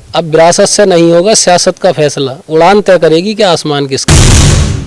अब विरासत से नहीं होगा, सियासत का फैसला उड़ान तय करेगी कि आसमान किसका।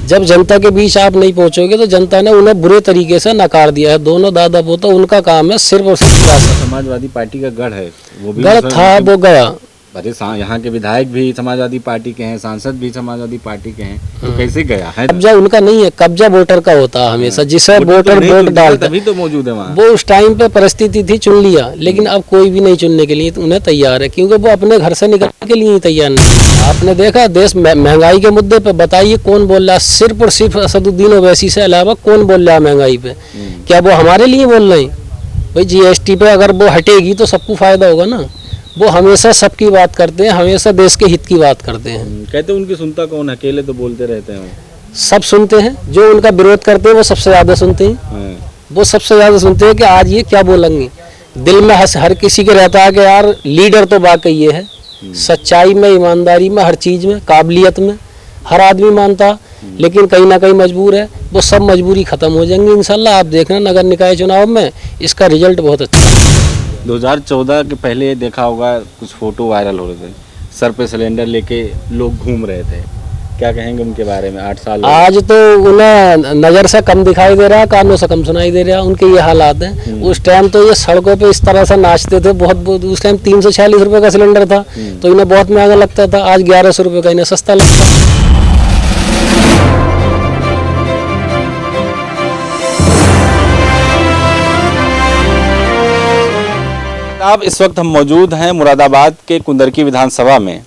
जब जनता के बीच आप नहीं पहुंचोगे तो जनता ने उन्हें बुरे तरीके से नकार दिया है। दोनों दादा पोता, उनका काम है सिर्फ और सिर्फ सियासत। समाजवादी पार्टी का गढ़ है, वो भी गढ़ था, वो गया। अरे यहाँ के विधायक भी समाजवादी पार्टी के हैं, सांसद भी समाजवादी पार्टी के हैं, तो कैसे गया है? कब्जा उनका नहीं है, कब्जा वोटर का होता है हमेशा, जिसे वोटर वोट डालता तभी तो मौजूद है वहाँ। वो उस टाइम पे परिस्थिति थी, चुन लिया, लेकिन अब कोई भी नहीं चुनने के लिए तो उन्हें तैयार है, क्योंकि वो अपने घर से निकलने के लिए ही तैयार नहीं। आपने देखा देश महंगाई के मुद्दे पे, बताइए कौन बोल रहा है? सिर्फ और सिर्फ असदुद्दीन ओवैसी से अलावा कौन बोल रहा है महंगाई पे? क्या वो हमारे लिए बोल रहे हैं? भाई जीएसटी पे अगर वो हटेगी तो सबको फायदा होगा ना। वो हमेशा सबकी बात करते हैं, हमेशा देश के हित की बात करते हैं। कहते हैं उनकी सुनता कौन, अकेले तो बोलते रहते हैं। सब सुनते हैं, जो उनका विरोध करते हैं वो सबसे ज्यादा सुनते हैं। वो सबसे ज्यादा सुनते हैं कि आज ये क्या बोलेंगे। दिल में हर किसी के रहता है कि यार लीडर तो वाकई ये है, सच्चाई में, ईमानदारी में, हर चीज में, काबिलियत में हर आदमी मानता, लेकिन कहीं ना कहीं मजबूर है। वो सब मजबूरी खत्म हो जाएंगी इंशाल्लाह। आप देखना नगर निकाय चुनाव में इसका रिजल्ट बहुत अच्छा है। 2014 के पहले देखा होगा, कुछ फोटो वायरल हो रहे थे, सर पे सिलेंडर लेके लोग घूम रहे थे। क्या कहेंगे उनके बारे में? 8 साल आज तो उन्हें नजर से कम दिखाई दे रहा है, कानों से कम सुनाई दे रहा है, उनके ये हालात हैं। उस टाइम तो ये सड़कों पे इस तरह से नाचते थे, बहुत उस टाइम 346 रुपए का सिलेंडर था, तो इन्हें बहुत महंगा लगता था। आज 1100 रुपए का इन्हें सस्ता लगता है। अब इस वक्त हम मौजूद हैं मुरादाबाद के कुंदरकी विधानसभा में,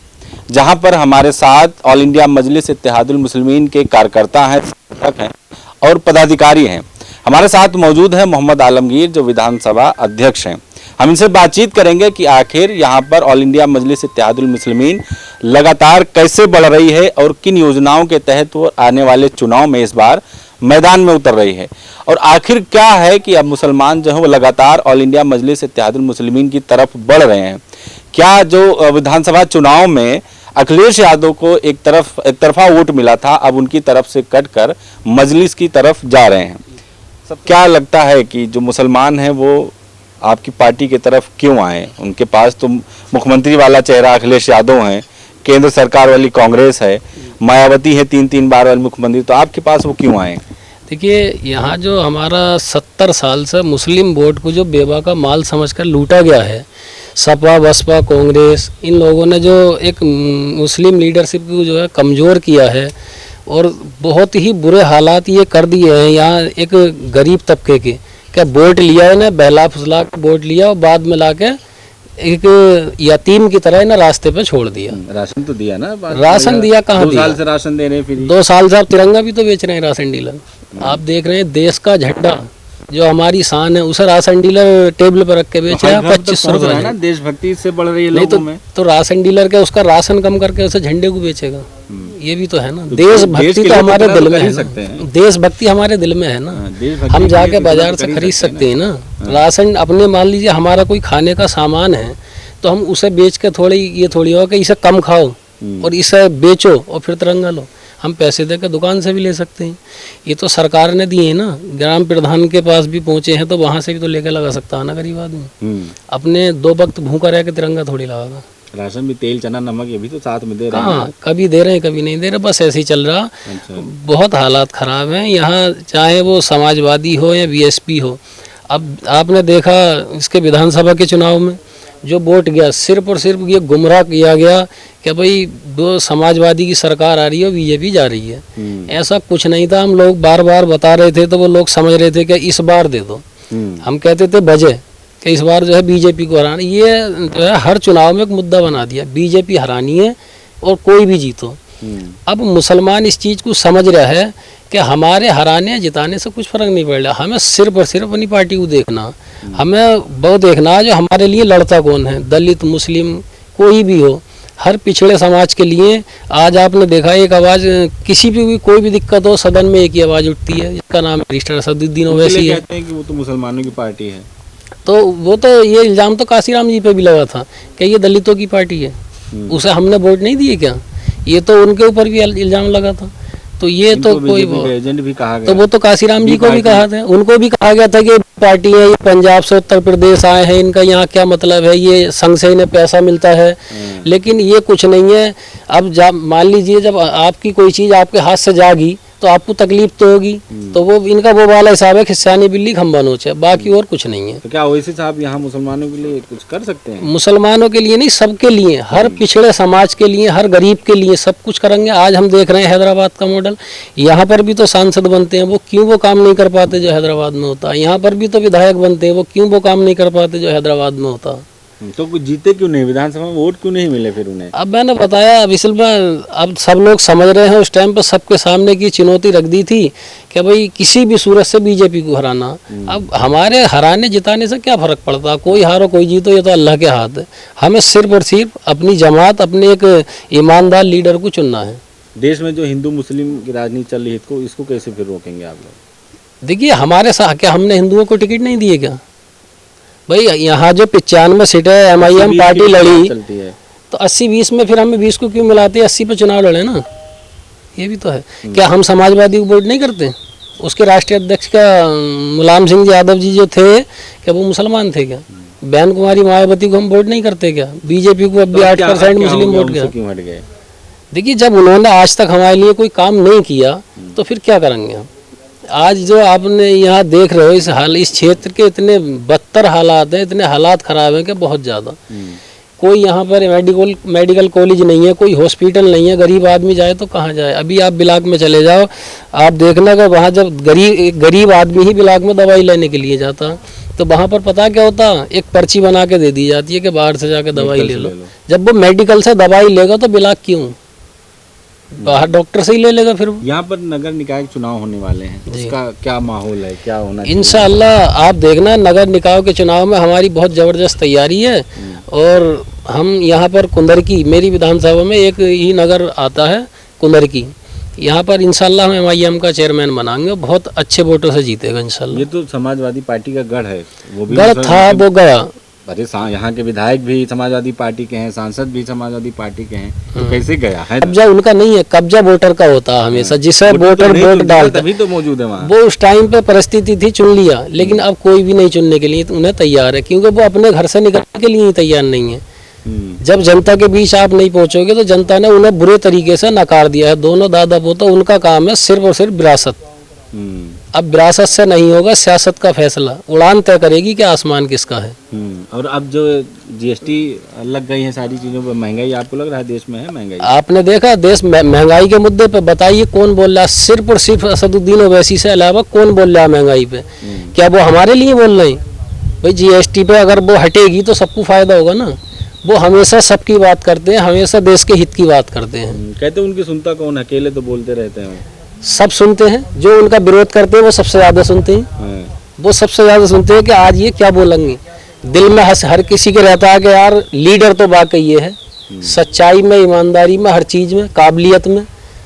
जहां पर हमारे साथ ऑल इंडिया मजलिस इत्तेहादुल मुस्लिमीन के कार्यकर्ता हैं, समर्थक हैं और पदाधिकारी हैं। हमारे साथ मौजूद है मोहम्मद आलमगीर, जो विधानसभा अध्यक्ष हैं। हम इनसे बातचीत करेंगे कि आखिर यहां पर ऑल इंडिया मजलिस इत्तेहादुल मुस्लिमीन लगातार कैसे बढ़ रही है और किन योजनाओं के तहत वो आने वाले चुनाव में इस बार मैदान में उतर रही है, और आखिर क्या है कि अब मुसलमान जो है वो लगातार ऑल इंडिया मजलिस इत्तेहादुल मुस्लिमीन की तरफ बढ़ रहे हैं। क्या जो विधानसभा चुनाव में अखिलेश यादव को एक तरफा वोट मिला था, अब उनकी तरफ से कटकर मजलिस की तरफ जा रहे हैं। सब क्या लगता है कि जो मुसलमान हैं वो आपकी पार्टी की तरफ क्यों आए? उनके पास तो मुख्यमंत्री वाला चेहरा अखिलेश यादव हैं, केंद्र सरकार वाली कांग्रेस है, मायावती है 3 बार वाली मुख्यमंत्री, तो आपके पास वो क्यों आए? देखिए, यहाँ जो हमारा 70 साल से मुस्लिम वोट को जो बेवा का माल समझकर लूटा गया है, सपा, बसपा, कांग्रेस, इन लोगों ने जो एक मुस्लिम लीडरशिप को जो है कमज़ोर किया है और बहुत ही बुरे हालात ये कर दिए हैं। यहाँ एक गरीब तबके के क्या वोट लिया है ना, बहला फुसला वोट लिया और बाद में लाके एक यतीम की तरह ना रास्ते पे छोड़ दिया। राशन तो दिया ना? राशन दिया, कहाँ दिया? 2 साल से राशन दे रहे हैं, फिर 2 साल से आप तिरंगा भी तो बेच रहे हैं राशन डीलर। आप देख रहे हैं देश का झंडा जो हमारी शान है, उसे राशन डीलर टेबल पर रख के बेच रहा है 2500 रुपए ना। देशभक्ति से बढ़ रही है नहीं लोगों में। तो राशन डीलर के उसका राशन कम करके उसे झंडे को बेचेगा, ये भी तो है ना। देशभक्ति तो हमारे दिल में है ना, देशभक्ति हमारे दिल में है ना। हम जाके बाजार से खरीद सकते हैं ना राशन। अपने मान लीजिए हमारा कोई खाने का सामान है तो हम उसे बेच के थोड़ी, ये थोड़ी हो कि इसे कम खाओ और इसे बेचो और फिर तिरंगा लो। हम पैसे देकर दुकान से भी ले सकते हैं, ये तो सरकार ने दिए है ना। ग्राम प्रधान के पास भी पहुंचे हैं तो वहां से भी तो लेकर लगा सकता है ना गरीब आदमी। अपने 2 वक्त भूखा रह के तिरंगा थोड़ी लगागा। राशन भी तेल, चना, नमक ये भी तो साथ में दे रहे हैं। हाँ, कभी दे रहे हैं कभी नहीं दे रहे, बस ऐसे ही चल रहा। बहुत हालात खराब हैं यहाँ, चाहे वो समाजवादी हो या बीएसपी हो। अब आपने देखा इसके विधानसभा के चुनाव में जो वोट गया, सिर्फ और सिर्फ ये गुमराह किया गया कि भाई वो समाजवादी की सरकार आ रही है, बीजेपी जा रही है। ऐसा कुछ नहीं था। हम लोग बार बार बता रहे थे तो वो लोग समझ रहे थे कि इस बार दे दो। हम कहते थे बजे कि इस बार जो है बीजेपी को हराना। ये जो है हर चुनाव में एक मुद्दा बना दिया, बीजेपी हरानी है और कोई भी जीतो। अब मुसलमान इस चीज़ को समझ रहा है कि हमारे हराने जिताने से कुछ फर्क नहीं पड़ रहा, हमें सिर्फ और सिर्फ अपनी पार्टी को देखना, हमें वो देखना जो हमारे लिए लड़ता कौन है। दलित, मुस्लिम, कोई भी हो, हर पिछड़े समाज के लिए। आज आपने देखा एक आवाज़, किसी भी कोई भी दिक्कत हो सदन में एक ही आवाज़ उठती है, जिसका नाम मिस्टर असदुद्दीन ओवैसी है। कहते हैं कि वो तो मुसलमानों की पार्टी है। तो वो तो ये इल्ज़ाम तो काशीराम जी पे भी लगा था कि ये दलितों की पार्टी है, उसे हमने वोट नहीं दिए क्या? ये तो उनके ऊपर भी इल्ज़ाम लगा था। तो ये तो कोई एजेंट भी कहा गया। तो वो तो काशीराम जी को भी कहा था, उनको भी कहा गया था कि पार्टी है, ये पंजाब से उत्तर प्रदेश आए हैं, इनका यहाँ क्या मतलब है, ये संघ से इन्हें पैसा मिलता है। लेकिन ये कुछ नहीं है। अब मान लीजिए जब आपकी कोई चीज़ आपके हाथ से जागी तो आपको तकलीफ तो होगी। तो वो इनका वो वाला हिसाब है, खिस्सानी बिल्ली खंबा नोचे, बाकी और कुछ नहीं है। तो क्या ओवैसी साहब यहाँ मुसलमानों के लिए कुछ कर सकते हैं? मुसलमानों के लिए नहीं, सबके लिए, हर पिछड़े समाज के लिए, हर गरीब के लिए सब कुछ करेंगे। आज हम देख रहे हैं हैदराबाद का मॉडल, यहाँ पर भी तो सांसद बनते हैं, वो क्यों वो काम नहीं कर पाते जो हैदराबाद में होता है। यहाँ पर भी तो विधायक बनते हैं, वो क्यों वो काम नहीं कर पाते जो हैदराबाद में होता है। तो कुछ जीते क्यों नहीं, विधानसभा में वोट क्यों नहीं मिले फिर उन्हें? अब मैंने बताया, अब इस में अब सब लोग समझ रहे हैं, उस टाइम पर सबके सामने की चुनौती रख दी थी कि भाई किसी भी सूरत से बीजेपी को हराना। अब हमारे हराने जिताने से क्या फर्क पड़ता, कोई हारो कोई जीतो, ये तो अल्लाह के हाथ है। हमें सिर्फ और सिर्फ अपनी जमात, अपने एक ईमानदार लीडर को चुनना है। देश में जो हिंदू मुस्लिम की राजनीति चल रही है, इसको कैसे फिर रोकेंगे आप लोग? देखिए हमारे साथ क्या हमने हिंदुओं को टिकट नहीं दिए क्या भाई? यहाँ जो 95 सीटें MIM पार्टी लड़ी चलती है, तो 80-20 में फिर हमें 20 को क्यों मिलाते हैं? 80 पे चुनाव लड़े ना, ये भी तो है। क्या हम समाजवादी को वोट नहीं करते? उसके राष्ट्रीय अध्यक्ष का मुलायम सिंह यादव जी जो थे, क्या वो मुसलमान थे क्या? बहन कुमारी मायावती को हम वोट नहीं करते क्या? बीजेपी को अब भी 8% मुस्लिम वोट गया। क्यों हट गए? देखिए जब उन्होंने आज तक हमारे लिए कोई काम नहीं किया तो फिर क्या करेंगे हम? आज जो आपने यहाँ देख रहे हो इस क्षेत्र के इतने बदतर हालात हैं, इतने हालात खराब हैं कि बहुत ज़्यादा। कोई यहाँ पर मेडिकल कॉलेज नहीं है, कोई हॉस्पिटल नहीं है, गरीब आदमी जाए तो कहाँ जाए? अभी आप बिलाक में चले जाओ, आप देखना कि वहाँ जब गरीब आदमी ही बिलाक में दवाई लेने के लिए जाता तो वहाँ पर पता क्या होता, एक पर्ची बना के दे दी जाती है कि बाहर से जाकर दवाई ले लो। जब वो मेडिकल से दवाई लेगा तो बिलाक क्यों, बाहर डॉक्टर से ही ले लेगा। फिर यहाँ पर नगर निकाय के चुनाव होने वाले हैं, उसका क्या माहौल है, क्या होना चाहिए? इंशाअल्लाह आप देखना नगर निकाय के चुनाव में हमारी बहुत ज़बरदस्त तैयारी है। और हम यहाँ पर कुंदरकी, मेरी विधानसभा में एक ही नगर आता है कुंदरकी, यहाँ पर इंशाअल्लाह हम MIM का चेयरमैन बनाएंगे, बहुत अच्छे वोटों से जीतेगा इंशाअल्लाह। ये तो समाजवादी पार्टी का गढ़ है, वो भी गढ़ था, वो गया। अरे यहाँ के विधायक भी समाजवादी पार्टी के हैं, सांसद भी समाजवादी पार्टी के हैं, तो कैसे गया है? कब्जा उनका नहीं है, कब्जा वोटर का होता है हमेशा, जिसे वोटर वोट डालता तभी तो मौजूद है वहाँ। वो उस टाइम पे परिस्थिति थी, चुन लिया, लेकिन अब कोई भी नहीं चुनने के लिए उन्हें तैयार है, क्योंकि वो अपने घर से निकलने के लिए ही तैयार नहीं है। जब जनता के बीच आप नहीं पहुंचोगे तो जनता ने उन्हें बुरे तरीके से नकार दिया है। दोनों दादा पोता, उनका काम है सिर्फ और सिर्फ विरासत। अब विरासत से नहीं होगा, सियासत का फैसला उड़ान तय करेगी कि आसमान किसका है। और अब जो GST लग गई है सारी चीजों पर, महंगाई आपको लग रहा है देश में है महंगाई? आपने देखा देश महंगाई के मुद्दे पे, बताइए कौन बोल रहा है? सिर्फ और सिर्फ असदुद्दीन ओवैसी से अलावा कौन बोल रहा है महंगाई पे? क्या वो हमारे लिए बोल रहे हैं? भाई GST पे अगर वो हटेगी तो सबको फायदा होगा ना। वो हमेशा सबकी बात करते हैं, हमेशा देश के हित की बात करते हैं। कहते हैं उनकी सुनता कौन, अकेले तो बोलते रहते हैं। सब सुनते हैं, जो उनका विरोध करते हैं वो सबसे ज्यादा सुनते हैं। वो सबसे ज्यादा सुनते हैं कि आज ये क्या बोलेंगे। दिल में हर किसी के रहता है कि यार लीडर तो वाकई ये है, सच्चाई में, ईमानदारी में, हर चीज में, काबिलियत में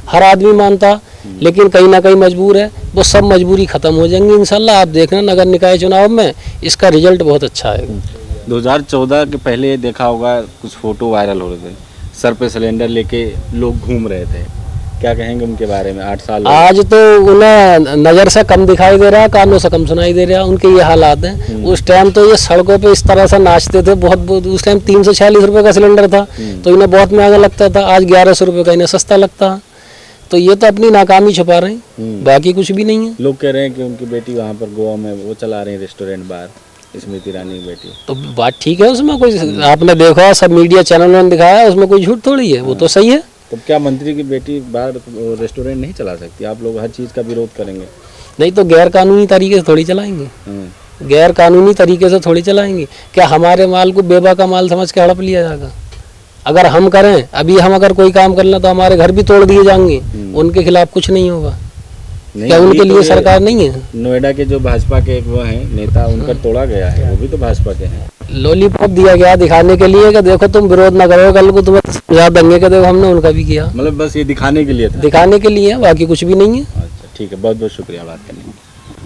हर आदमी मानता, लेकिन कहीं ना कहीं मजबूर है। वो सब मजबूरी खत्म हो जाएंगी इंशाल्लाह। आप देखना नगर निकाय चुनाव में इसका रिजल्ट बहुत अच्छा है। 2014 के पहले देखा होगा, कुछ फोटो वायरल हो रहे थे, सर पे सिलेंडर लेके लोग घूम रहे थे, क्या कहेंगे उनके बारे में? 8 साल आज तो उन्हें नजर से कम दिखाई दे रहा है, कानों से कम सुनाई दे रहा है, उनके ये हालात हैं। उस टाइम तो ये सड़कों पे इस तरह से नाचते थे, बहुत उस टाइम 346 रुपए का सिलेंडर था तो इन्हें बहुत महंगा लगता था, आज 1100 रुपए का इन्हें सस्ता लगता है। तो ये तो अपनी नाकामी छुपा रहे हैं, बाकी कुछ भी नहीं है। लोग कह रहे हैं कि उनकी बेटी वहाँ पर गोवा में वो चला रहे हैं रेस्टोरेंट बार, स्मृति ईरानी की बेटी। तो बात ठीक है, उसमें कोई आपने देखा सब मीडिया चैनलों ने दिखाया, उसमें कोई झूठ थोड़ी है, वो तो सही है। तो क्या मंत्री की बेटी बार रेस्टोरेंट नहीं चला सकती? आप लोग हर चीज़ का विरोध करेंगे? नहीं तो गैर कानूनी तरीके से थोड़ी चलाएंगे, गैर कानूनी तरीके से थोड़ी चलाएंगे। क्या हमारे माल को बेबा का माल समझ के हड़प लिया जाएगा? अगर हम करें, अभी हम अगर कोई काम कर लें तो हमारे घर भी तोड़ दिए जाएंगे, उनके खिलाफ कुछ नहीं होगा। क्या उनके लिए सरकार नहीं है? नोएडा के जो भाजपा के वो हैं नेता, उनका तोड़ा गया है, वो भी तो भाजपा के हैं। लॉलीपॉप दिया गया दिखाने के लिए कि देखो तुम विरोध ना करो, कल को तुम्हें समझा देंगे कि देखो हमने उनका भी किया। मतलब बस ये दिखाने के लिए था? दिखाने के लिए, बाकी कुछ भी नहीं है। अच्छा ठीक है, बहुत बहुत शुक्रिया बात करने के लिए।